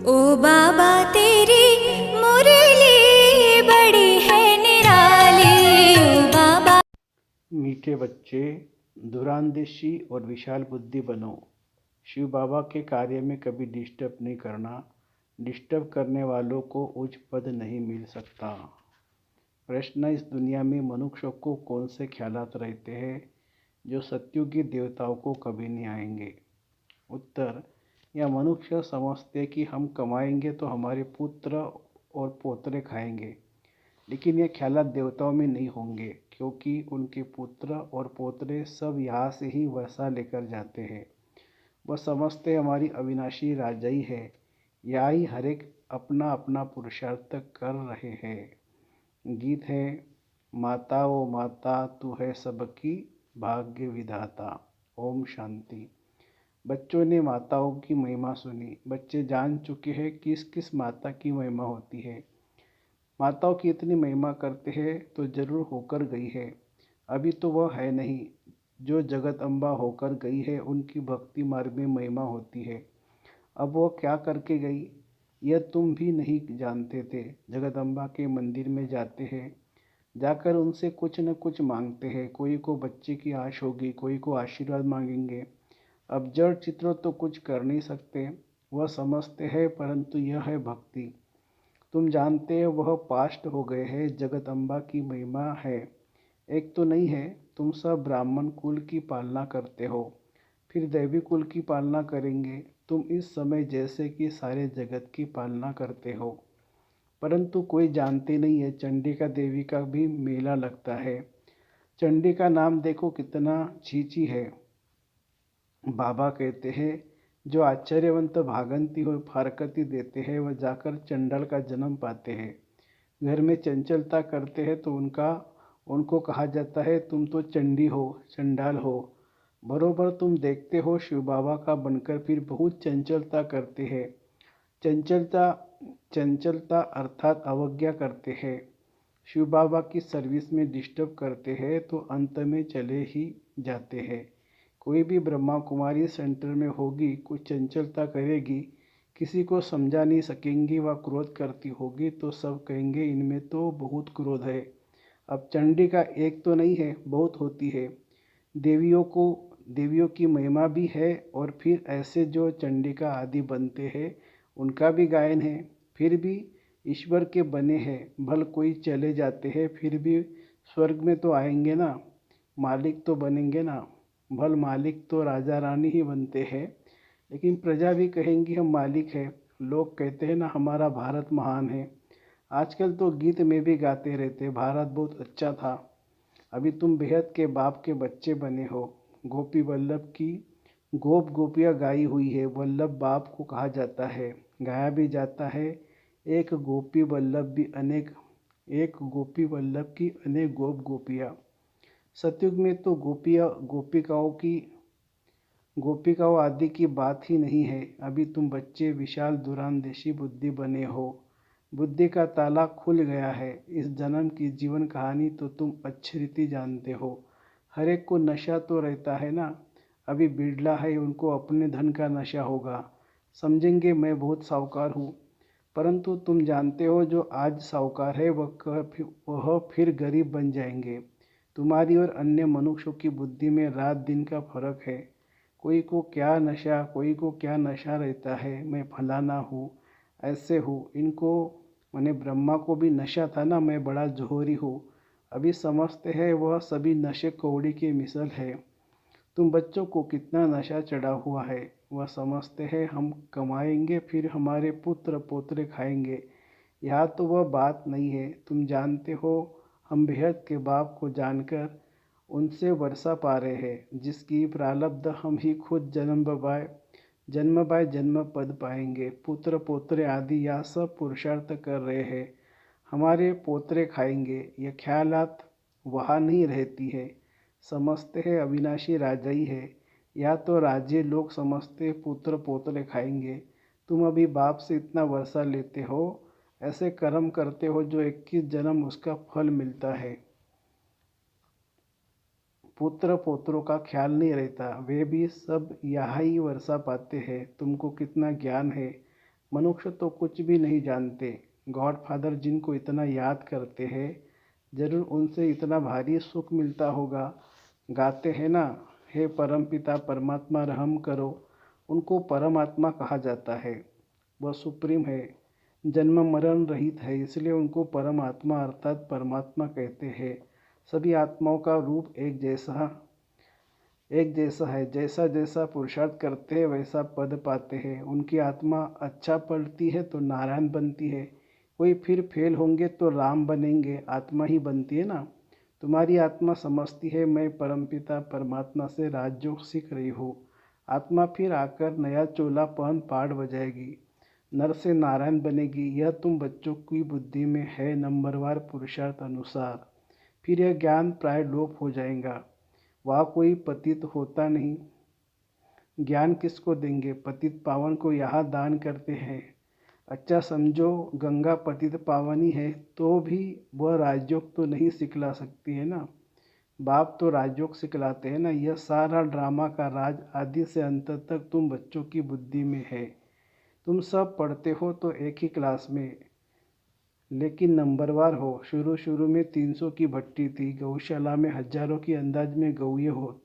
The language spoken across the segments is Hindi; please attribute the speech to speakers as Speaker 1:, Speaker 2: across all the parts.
Speaker 1: ओ बाबा तेरी मुरली बड़ी है निराली। ओ बाबा।
Speaker 2: मीठे बच्चे, दूरंदेशी और विशाल बुद्धि बनो। शिव बाबा के कार्य में कभी डिस्टर्ब नहीं करना। डिस्टर्ब करने वालों को उच्च पद नहीं मिल सकता। प्रश्न, इस दुनिया में मनुष्यों को कौन से ख्यालात रहते हैं जो सत्युगी देवताओं को कभी नहीं आएंगे? उत्तर, यह मनुष्य समझते कि हम कमाएंगे तो हमारे पुत्र और पोतरे खाएंगे, लेकिन यह ख्यालात देवताओं में नहीं होंगे, क्योंकि उनके पुत्र और पोतरे सब यहाँ से ही वर्षा लेकर जाते हैं। वह समझते हमारी अविनाशी राजाई है, यहाँ ही हर एक अपना अपना पुरुषार्थ कर रहे हैं। गीत है, माता ओ माता तू है सबकी भाग्य विधाता। ओम शांति। बच्चों ने माताओं की महिमा सुनी। बच्चे जान चुके हैं किस किस माता की महिमा होती है। माताओं की इतनी महिमा करते हैं तो जरूर होकर गई है। अभी तो वह है नहीं। जो जगत अम्बा होकर गई है उनकी भक्ति मार्ग में महिमा होती है। अब वो क्या करके गई यह तुम भी नहीं जानते थे। जगदम्बा के मंदिर में जाते हैं, जाकर उनसे कुछ न कुछ मांगते हैं। कोई को बच्चे की आश होगी, कोई को आशीर्वाद मांगेंगे। अब जड़ चित्रों तो कुछ कर नहीं सकते, वह समझते हैं, परंतु यह है भक्ति। तुम जानते हो वह पास्ट हो गए हैं। जगदम्बा की महिमा है, एक तो नहीं है। तुम सब ब्राह्मण कुल की पालना करते हो, फिर दैवी कुल की पालना करेंगे। तुम इस समय जैसे कि सारे जगत की पालना करते हो, परंतु कोई जानते नहीं है चंडिका देवी का भी मेला लगता है। चंडी का नाम देखो कितना छींची है। बाबा कहते हैं, जो आश्चर्यवंत भागंती हो फारकती देते हैं वह जाकर चंडाल का जन्म पाते हैं। घर में चंचलता करते हैं तो उनको कहा जाता है, तुम तो चंडी हो, चंडाल हो। बरोबर तुम देखते हो शिव बाबा का बनकर फिर बहुत चंचलता करते हैं। चंचलता चंचलता अर्थात अवज्ञा करते हैं। शिव बाबा की सर्विस में डिस्टर्ब करते हैं तो अंत में चले ही जाते हैं। कोई भी ब्रह्मा कुमारी सेंटर में होगी, कुछ चंचलता करेगी, किसी को समझा नहीं सकेंगी, वह क्रोध करती होगी तो सब कहेंगे इनमें तो बहुत क्रोध है। अब चंडी का एक तो नहीं है, बहुत होती है। देवियों की महिमा भी है, और फिर ऐसे जो चंडिका आदि बनते हैं उनका भी गायन है। फिर भी ईश्वर के बने हैं, भल कोई चले जाते हैं फिर भी स्वर्ग में तो आएंगे ना, मालिक तो बनेंगे ना। भल मालिक तो राजा रानी ही बनते हैं, लेकिन प्रजा भी कहेंगी हम मालिक है। लोग कहते हैं ना हमारा भारत महान है। आजकल तो गीत में भी गाते रहते, भारत बहुत अच्छा था। अभी तुम बेहद के बाप के बच्चे बने हो। गोपी वल्लभ की गोप गोपियाँ गाई हुई है। वल्लभ बाप को कहा जाता है, गाया भी जाता है। एक गोपी वल्लभ की अनेक गोपियाँ। सतयुग में तो गोपिकाओं आदि की बात ही नहीं है। अभी तुम बच्चे विशाल दूरंदेशी बुद्धि बने हो। बुद्धि का ताला खुल गया है। इस जन्म की जीवन कहानी तो तुम अच्छी रीति जानते हो। हर एक को नशा तो रहता है ना। अभी बिरला है, उनको अपने धन का नशा होगा, समझेंगे मैं बहुत साहूकार हूँ। परंतु तुम जानते हो जो आज साहूकार है वह फिर गरीब बन जाएंगे। तुम्हारी और अन्य मनुष्यों की बुद्धि में रात दिन का फर्क है। कोई को क्या नशा रहता है, मैं फलाना हूँ, ऐसे हूँ। इनको मैंने ब्रह्मा को भी नशा था ना, मैं बड़ा जोहरी हूँ। अभी समझते हैं वह सभी नशे कौड़ी के मिसल है। तुम बच्चों को कितना नशा चढ़ा हुआ है। वह समझते हैं हम कमाएंगे फिर हमारे पुत्र पोतरे खाएंगे। यहाँ तो वह बात नहीं है। तुम जानते हो हम बेहद के बाप को जानकर उनसे वर्षा पा रहे हैं, जिसकी प्रारब्ध हम ही खुद जन्म बाय जन्म पद पाएंगे। पुत्र पोतरे आदि यह सब पुरुषार्थ कर रहे हैं, हमारे पोतरे खाएंगे। यह ख्यालात वहाँ नहीं रहती है। समझते हैं अविनाशी राजा ही है। या तो राज्य लोग समझते पुत्र पोतरे खाएंगे। तुम अभी बाप से इतना वर्षा लेते हो, ऐसे कर्म करते हो जो 21 जन्म उसका फल मिलता है। पुत्र पोत्रों का ख्याल नहीं रहता, वे भी सब यहाँ ही वर्षा पाते हैं। तुमको कितना ज्ञान है। मनुष्य तो कुछ भी नहीं जानते। गॉड फादर जिनको इतना याद करते हैं, जरूर उनसे इतना भारी सुख मिलता होगा। गाते हैं ना, हे परमपिता परमात्मा रहम करो। उनको परमात्मा कहा जाता है। वह सुप्रीम है, जन्म मरण रहित है, इसलिए उनको परमात्मा अर्थात परमात्मा कहते हैं। सभी आत्माओं का रूप एक जैसा है। जैसा जैसा पुरुषार्थ करते हैं वैसा पद पाते हैं। उनकी आत्मा अच्छा पढ़ती है तो नारायण बनती है। कोई फिर फेल होंगे तो राम बनेंगे, आत्मा ही बनती है ना। तुम्हारी आत्मा समझती है मैं परमपिता परमात्मा से राजयोग सीख रही हूँ। आत्मा फिर आकर नया चोला पहन पाठ बजाएगी, नर से नारायण बनेगी। यह तुम बच्चों की बुद्धि में है नंबरवार पुरुषार्थ अनुसार। फिर यह ज्ञान प्राय लोप हो जाएगा। वहाँ कोई पतित होता नहीं। ज्ञान किसको देंगे? पतित पावन को यहाँ दान करते हैं। अच्छा समझो, गंगा पतित पावनी है तो भी वह राजयोग तो नहीं सिखला सकती है ना। बाप तो राजयोग सिखलाते हैं ना। यह सारा ड्रामा का राज आदि से अंत तक तुम बच्चों की बुद्धि में है। तुम सब पढ़ते हो तो एक ही क्लास में, लेकिन नंबरवार हो। शुरू शुरू में 300 की भट्टी थी, गौशाला में हजारों की अंदाज में गौए हो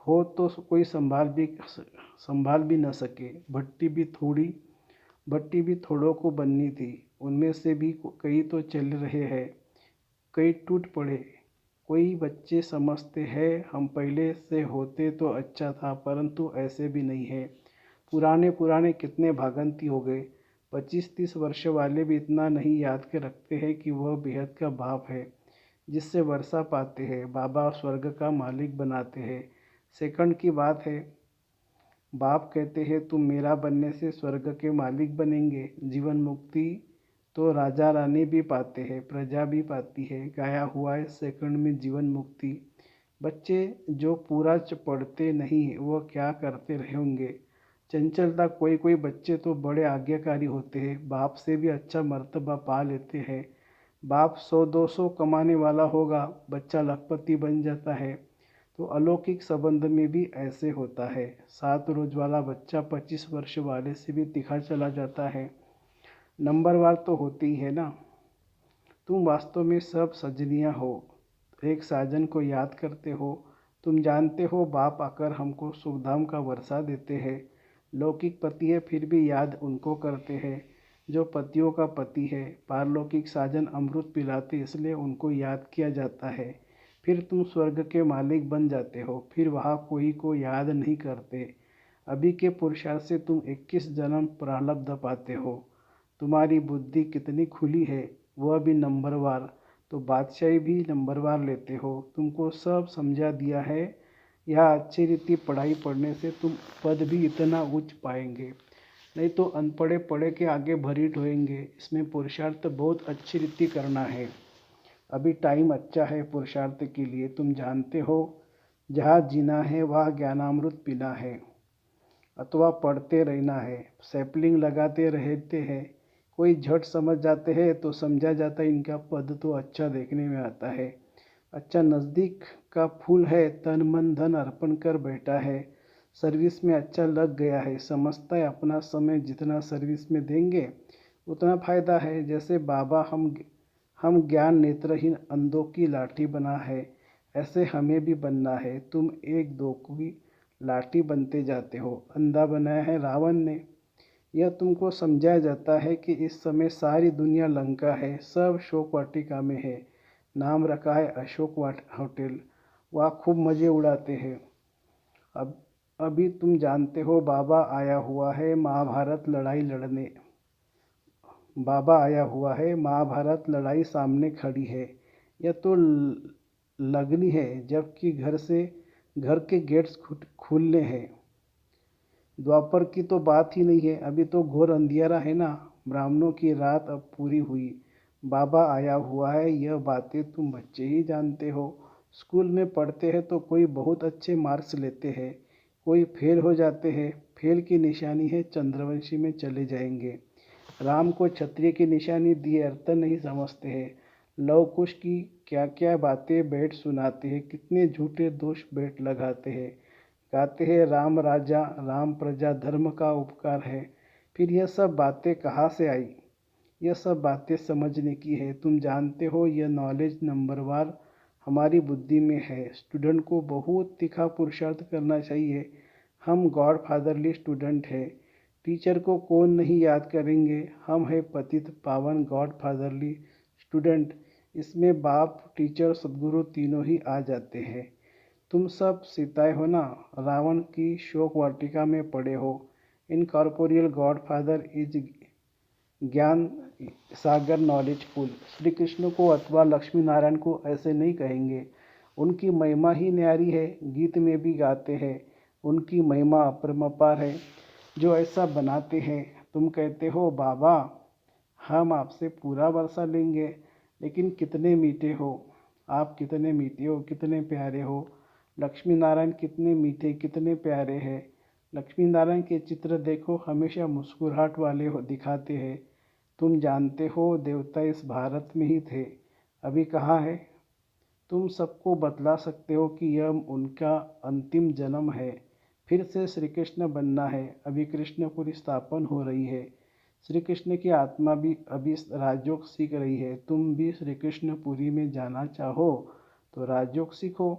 Speaker 2: हो तो कोई संभाल भी न सके। भट्टी भी थोड़ों को बननी थी। उनमें से भी कई तो चल रहे हैं, कई टूट पड़े। कोई बच्चे समझते हैं हम पहले से होते तो अच्छा था, परंतु ऐसे भी नहीं है। पुराने कितने भागंती हो गए। 25-30 वर्ष वाले भी इतना नहीं याद के रखते हैं कि वह बेहद का बाप है, जिससे वर्षा पाते हैं, बाबा स्वर्ग का मालिक बनाते हैं। सेकंड की बात है, बाप कहते हैं तुम मेरा बनने से स्वर्ग के मालिक बनेंगे। जीवन मुक्ति तो राजा रानी भी पाते हैं, प्रजा भी पाती है। गाया हुआ है सेकंड में जीवन मुक्ति। बच्चे जो पूरा पढ़ते नहीं वह क्या करते रहे होंगे। चंचलता, कोई बच्चे तो बड़े आज्ञाकारी होते हैं, बाप से भी अच्छा मर्तबा पा लेते हैं। बाप 100-200 कमाने वाला होगा, बच्चा लखपति बन जाता है। तो अलौकिक संबंध में भी ऐसे होता है। 7 रोज वाला बच्चा 25 वर्ष वाले से भी तिखा चला जाता है। नंबरवार तो होती ही है ना। तुम वास्तव में सब सजनियाँ हो, एक साजन को याद करते हो। तुम जानते हो बाप आकर हमको सुखधाम का वर्षा देते हैं। लौकिक पति है फिर भी याद उनको करते हैं जो पतियों का पति है। पारलौकिक साजन अमृत पिलाते इसलिए उनको याद किया जाता है। फिर तुम स्वर्ग के मालिक बन जाते हो, फिर वहाँ कोई को याद नहीं करते। अभी के पुरुषार्थ से तुम 21 जन्म प्रारब्ध पाते हो। तुम्हारी बुद्धि कितनी खुली है, वह भी नंबरवार। तो बादशाही भी नंबरवार लेते हो। तुमको सब समझा दिया है। यह अच्छी रीति पढ़ाई पढ़ने से तुम पद भी इतना उच्च पाएंगे, नहीं तो अनपढ़े पढ़े के आगे भरी होएंगे। इसमें पुरुषार्थ बहुत अच्छी रीति करना है। अभी टाइम अच्छा है पुरुषार्थ के लिए। तुम जानते हो जहाँ जीना है वहाँ ज्ञानामृत पीना है अथवा पढ़ते रहना है। सैपलिंग लगाते रहते हैं। कोई झट समझ जाते हैं तो समझा जाता है इनका पद तो अच्छा देखने में आता है। अच्छा नज़दीक का फूल है, तन मन धन अर्पण कर बैठा है, सर्विस में अच्छा लग गया है। समझता है अपना समय जितना सर्विस में देंगे उतना फ़ायदा है। जैसे बाबा हम ज्ञान नेत्रहीन अंधों की लाठी बना है, ऐसे हमें भी बनना है। तुम एक दो की लाठी बनते जाते हो। अंधा बनाया है रावण ने। यह तुमको समझाया जाता है कि इस समय सारी दुनिया लंका है, सब शोक वाटिका में है। नाम रखा है अशोक होटल, वहाँ खूब मज़े उड़ाते हैं। अब अभी तुम जानते हो बाबा आया हुआ है महाभारत लड़ाई लड़ने। बाबा आया हुआ है, महाभारत लड़ाई सामने खड़ी है। यह तो लगनी है, जबकि घर के गेट्स खुलने हैं। द्वापर की तो बात ही नहीं है, अभी तो घोर अंधियारा है ना। ब्राह्मणों की रात अब पूरी हुई, बाबा आया हुआ है। यह बातें तुम बच्चे ही जानते हो। स्कूल में पढ़ते हैं तो कोई बहुत अच्छे मार्क्स लेते हैं, कोई फेल हो जाते हैं। फेल की निशानी है चंद्रवंशी में चले जाएंगे। राम को क्षत्रिय की निशानी दिए अर्थ नहीं समझते हैं। लव कुश की क्या क्या बातें बैठ सुनाते हैं, कितने झूठे दोष बैठ लगाते हैं। गाते हैं राम राजा राम प्रजा धर्म का उपकार है, फिर यह सब बातें कहाँ से आई? यह सब बातें समझने की है। तुम जानते हो यह नॉलेज नंबरवार हमारी बुद्धि में है। स्टूडेंट को बहुत तीखा पुरुषार्थ करना चाहिए। हम गॉड फादरली स्टूडेंट हैं। टीचर को कौन नहीं याद करेंगे? हम हैं पतित पावन गॉड फादरली स्टूडेंट। इसमें बाप, टीचर, सदगुरु तीनों ही आ जाते हैं। तुम सब सीताएं हो ना? रावण की शोक वाटिका में पड़े हो। इनकॉर्पोरियल गॉड फादर इज ज्ञान सागर नॉलेजफुल। श्री कृष्ण को अथवा लक्ष्मी नारायण को ऐसे नहीं कहेंगे। उनकी महिमा ही न्यारी है। गीत में भी गाते हैं उनकी महिमा अपरंपार है। जो ऐसा बनाते हैं। तुम कहते हो बाबा हम आपसे पूरा वर्षा लेंगे, लेकिन कितने मीठे हो आप, कितने मीठे हो, कितने प्यारे हो। लक्ष्मी नारायण कितने मीठे, कितने प्यारे हैं। लक्ष्मी नारायण के चित्र देखो, हमेशा मुस्कुराहट वाले दिखाते हैं। तुम जानते हो देवता इस भारत में ही थे, अभी कहाँ है? तुम सबको बतला सकते हो कि यह उनका अंतिम जन्म है। फिर से श्री कृष्ण बनना है। अभी कृष्णपुरी स्थापन हो रही है। श्री कृष्ण की आत्मा भी अभी राजयोग सीख रही है। तुम भी श्री कृष्णपुरी में जाना चाहो तो राजयोग सीखो।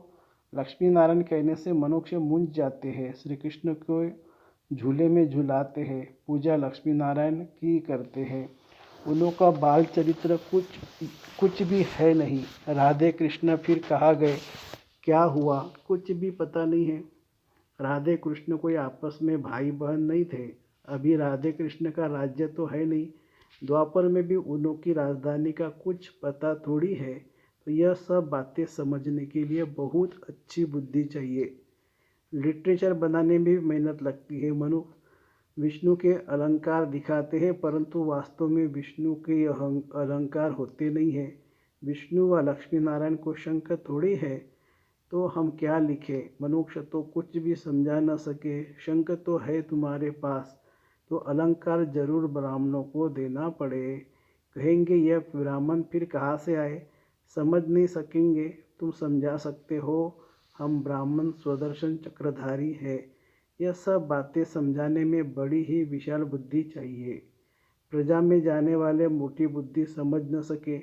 Speaker 2: लक्ष्मी नारायण कहने से मनुष्य मूंझ जाते हैं। श्री कृष्ण को झूले में झुलाते हैं, पूजा लक्ष्मी नारायण की करते हैं। उन्हों का बाल चरित्र कुछ भी है नहीं। राधे कृष्ण फिर कहाँ गए, क्या हुआ, कुछ भी पता नहीं है। राधे कृष्ण कोई आपस में भाई बहन नहीं थे। अभी राधे कृष्ण का राज्य तो है नहीं। द्वापर में भी उन्हों की राजधानी का कुछ पता थोड़ी है। तो यह सब बातें समझने के लिए बहुत अच्छी बुद्धि चाहिए। लिटरेचर बनाने में भी मेहनत लगती है। मनुष्य विष्णु के अलंकार दिखाते हैं, परंतु वास्तव में विष्णु के अलंकार होते नहीं हैं। विष्णु व लक्ष्मी नारायण को शंख थोड़ी है, तो हम क्या लिखें? मनुष्य तो कुछ भी समझा न सके। शंख तो है तुम्हारे पास, तो अलंकार जरूर ब्राह्मणों को देना पड़े। कहेंगे यह ब्राह्मण फिर कहाँ से आए? समझ नहीं सकेंगे। तुम समझा सकते हो, हम ब्राह्मण स्वदर्शन चक्रधारी है। यह सब बातें समझाने में बड़ी ही विशाल बुद्धि चाहिए। प्रजा में जाने वाले मोटी बुद्धि समझ न सके,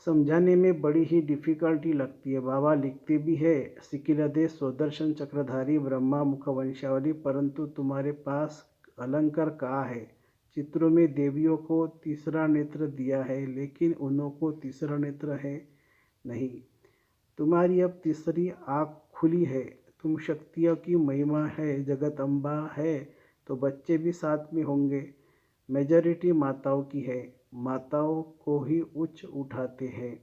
Speaker 2: समझाने में बड़ी ही डिफ़िकल्टी लगती है। बाबा लिखते भी है सिकिलदे स्वदर्शन चक्रधारी ब्रह्मा मुख वंशावली, परंतु तुम्हारे पास अलंकार कहाँ है? चित्रों में देवियों को तीसरा नेत्र दिया है, लेकिन उन्हों को तीसरा नेत्र है नहीं। तुम्हारी अब तीसरी आँख खुली है। तुम शक्तियों की महिमा है, जगत अम्बा है, तो बच्चे भी साथ में होंगे। मेजॉरिटी माताओं की है। माताओं को ही उच्च उठाते हैं।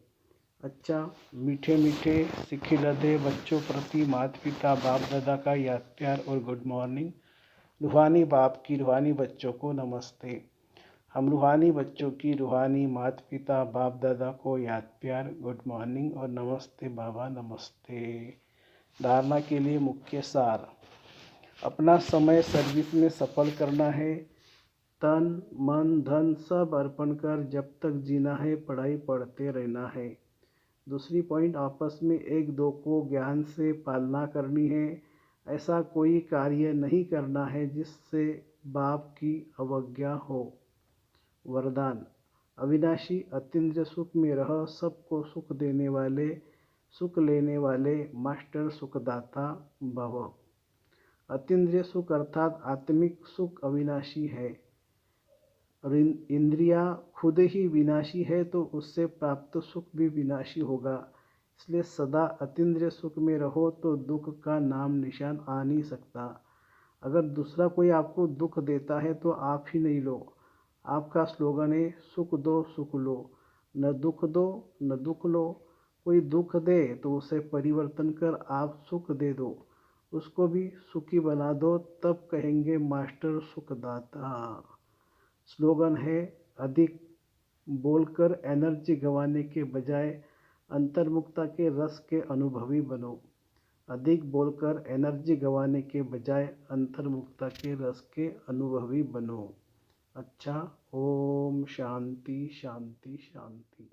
Speaker 2: अच्छा, मीठे मीठे सिखिलदे बच्चों प्रति माता पिता बाप दादा का याद प्यार और गुड मॉर्निंग। रूहानी बाप की रूहानी बच्चों को नमस्ते। हम रूहानी बच्चों की रूहानी माता पिता बाप दादा को याद प्यार, गुड मॉर्निंग और नमस्ते बाबा, नमस्ते। धारणा के लिए मुख्य सार: अपना समय सर्विस में सफल करना है। तन मन धन सब अर्पण कर जब तक जीना है पढ़ाई पढ़ते रहना है। दूसरी पॉइंट, आपस में एक दो को ज्ञान से पालना करनी है। ऐसा कोई कार्य नहीं करना है जिससे बाप की अवज्ञा हो। वरदान: अविनाशी अतीन्द्रिय सुख में रह, सबको सुख देने वाले, सुख लेने वाले मास्टर सुखदाता भव। अतीन्द्रिय सुख अर्थात आत्मिक सुख अविनाशी है। इंद्रियां खुद ही विनाशी है, तो उससे प्राप्त सुख भी विनाशी होगा। इसलिए सदा अतीन्द्रिय सुख में रहो तो दुख का नाम निशान आ नहीं सकता। अगर दूसरा कोई आपको दुख देता है तो आप ही नहीं लो। आपका स्लोगन है सुख दो सुख लो, न दुख दो न दुख लो। कोई दुख दे तो उसे परिवर्तन कर आप सुख दे दो, उसको भी सुखी बना दो, तब कहेंगे मास्टर सुखदाता। स्लोगन है अधिक बोलकर एनर्जी गंवाने के बजाय अंतर्मुखता के रस के अनुभवी बनो। अधिक बोलकर एनर्जी गंवाने के बजाय अंतर्मुखता के रस के अनुभवी बनो। अच्छा, ओम शांति शांति शांति।